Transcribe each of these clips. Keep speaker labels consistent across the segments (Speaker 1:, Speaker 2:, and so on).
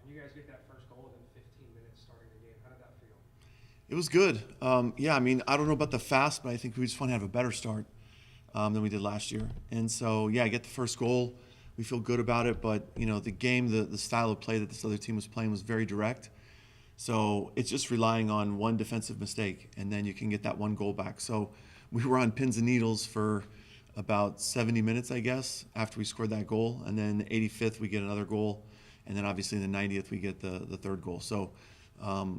Speaker 1: and you guys get that first goal within 15 minutes starting the game. How did that feel?
Speaker 2: It was good. Yeah, I mean, I don't know about the fast, but I think we just want to have a better start than we did last year. And so, yeah, get the first goal. We feel good about it, but the game, the style of play that this other team was playing was very direct. So it's just relying on one defensive mistake, and then you can get that one goal back. So we were on pins and needles for about 70 minutes, I guess, after we scored that goal. And then the 85th, we get another goal. And then obviously in the 90th, we get the third goal. So,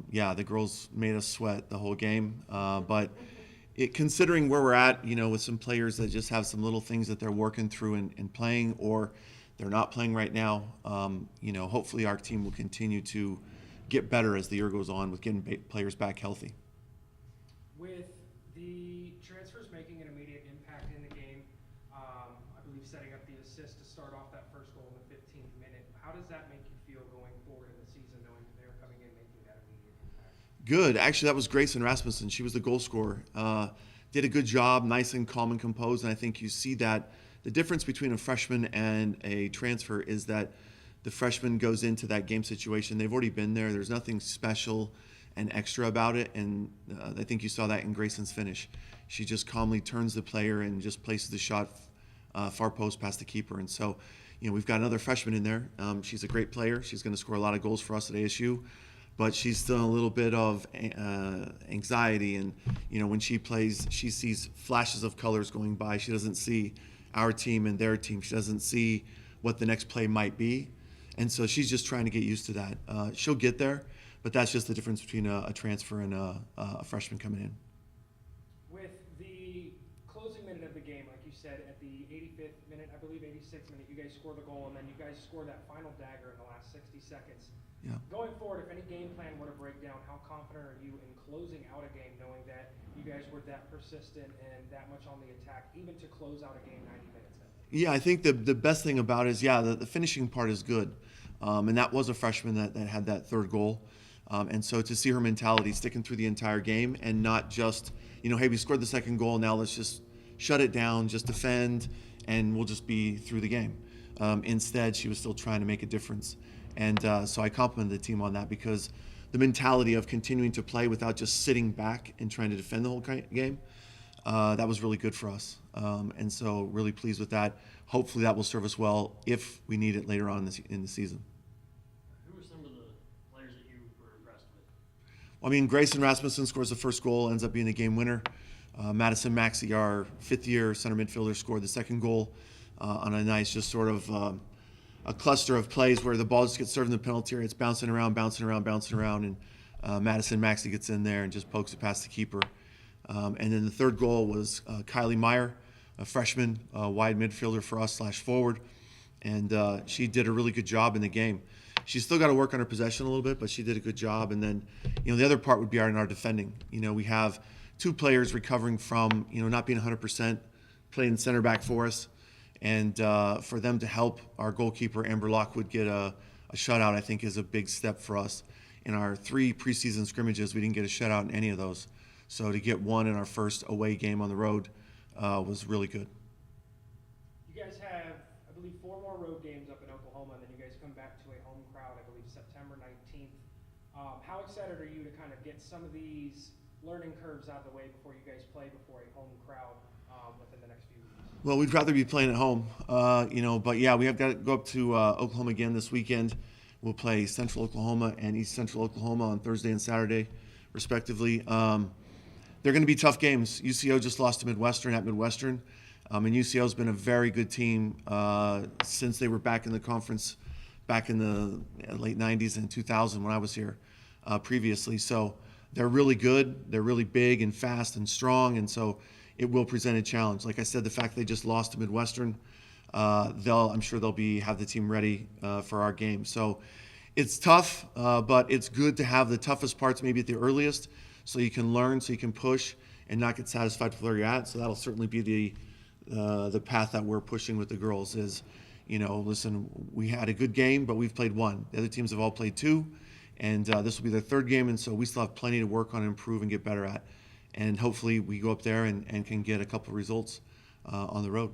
Speaker 2: yeah, the girls made us sweat the whole game. But considering where we're at, with some players that just have some little things that they're working through and playing, or they're not playing right now, hopefully our team will continue to get better as the year goes on with getting players back healthy.
Speaker 1: With the transfers making an immediate impact in the game, I believe setting up the assist to start off that first goal in the 15th minute, how does that make you feel going forward in the season, knowing that they're coming in making that immediate impact?
Speaker 2: Good. Actually, that was Grayson Rasmussen. She was the goal scorer. Did a good job, nice and calm and composed. And I think you see that the difference between a freshman and a transfer is that the freshman goes into that game situation. They've already been there. There's nothing special and extra about it. And I think you saw that in Grayson's finish. She just calmly turns the player and just places the shot far post past the keeper. And so, we've got another freshman in there. She's a great player. She's going to score a lot of goals for us at ASU. But she's still a little bit of anxiety. And, when she plays, she sees flashes of colors going by. She doesn't see our team and their team. She doesn't see what the next play might be. And so she's just trying to get used to that. She'll get there, but that's just the difference between a transfer and a freshman coming in.
Speaker 1: With the closing minute of the game, like you said, at the 85th minute, I believe 86th minute, you guys score the goal, and then you guys score that final dagger in the last 60 seconds.
Speaker 2: Yeah.
Speaker 1: Going forward, if any game plan were to break down, how confident are you in closing out a game, knowing that you guys were that persistent and that much on the attack, even to close out a game 90 minutes in?
Speaker 2: Yeah, I think the best thing about it is, the finishing part is good. And that was a freshman that had that third goal. And so to see her mentality sticking through the entire game and not just, hey, we scored the second goal, now let's just shut it down, just defend, and we'll just be through the game. Instead, she was still trying to make a difference. And so I complimented the team on that, because the mentality of continuing to play without just sitting back and trying to defend the whole game, that was really good for us. And so really pleased with that. Hopefully that will serve us well if we need it later on in the season.
Speaker 3: Who were some of the players that you were impressed with?
Speaker 2: Well, I mean, Grayson Rasmussen scores the first goal, ends up being the game winner. Madison Maxey, our fifth-year center midfielder, scored the second goal on a nice, just sort of a cluster of plays where the ball just gets served in the penalty area. It's bouncing around, and Madison Maxey gets in there and just pokes it past the keeper. And then the third goal was Kylie Meyer, a freshman wide midfielder for us /forward, and she did a really good job in the game. She's still got to work on her possession a little bit, but she did a good job. And then, the other part would be in our defending. We have two players recovering from, not being 100%, playing center back for us, and for them to help our goalkeeper Amber Lockwood get a shutout, I think is a big step for us. In our 3 preseason scrimmages, we didn't get a shutout in any of those. So to get one in our first away game on the road was really good.
Speaker 1: You guys have, I believe, 4 more road games up in Oklahoma, and then you guys come back to a home crowd, I believe, September 19th. How excited are you to kind of get some of these learning curves out of the way before you guys play before a home crowd within the next few weeks?
Speaker 2: Well, we'd rather be playing at home, but yeah, we have got to go up to Oklahoma again this weekend. We'll play Central Oklahoma and East Central Oklahoma on Thursday and Saturday, respectively. They're going to be tough games. UCO just lost to Midwestern at Midwestern. And UCO's been a very good team since they were back in the conference back in the late 90s and 2000 when I was here previously. So they're really good. They're really big and fast and strong. And so it will present a challenge. Like I said, the fact they just lost to Midwestern, I'm sure they'll have the team ready for our game. So it's tough, but it's good to have the toughest parts maybe at the earliest, so you can learn, so you can push and not get satisfied with where you're at. So that'll certainly be the path that we're pushing with the girls is, listen, we had a good game, but we've played 1. The other teams have all played 2, and this will be their 3rd game, and so we still have plenty to work on, improve, and get better at. And hopefully we go up there and can get a couple of results on the road.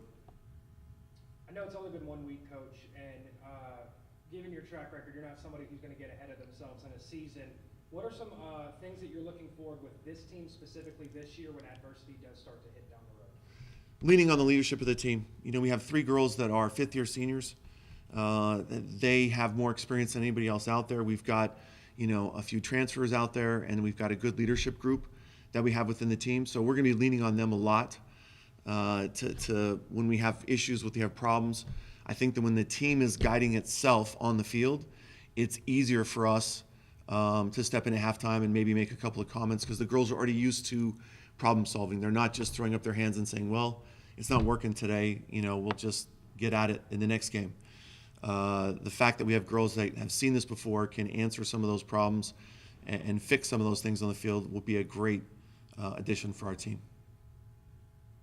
Speaker 1: I know it's only been 1 week, Coach, and given given your track record, you're not somebody who's going to get ahead of themselves in a season. What are some things that you're looking forward with this team specifically this year when adversity does start to hit down the road?
Speaker 2: Leaning on the leadership of the team. You know, we have 3 girls that are fifth-year seniors. They have more experience than anybody else out there. We've got, you know, a few transfers out there, and we've got a good leadership group that we have within the team. So we're going to be leaning on them a lot to when we have issues, when we have problems. I think that when the team is guiding itself on the field, it's easier for us to step in at halftime and maybe make a couple of comments, because the girls are already used to problem solving. They're not just throwing up their hands and saying, well, it's not working today, you know, we'll just get at it in the next game. The fact that we have girls that have seen this before, can answer some of those problems and fix some of those things on the field will be a great addition for our team.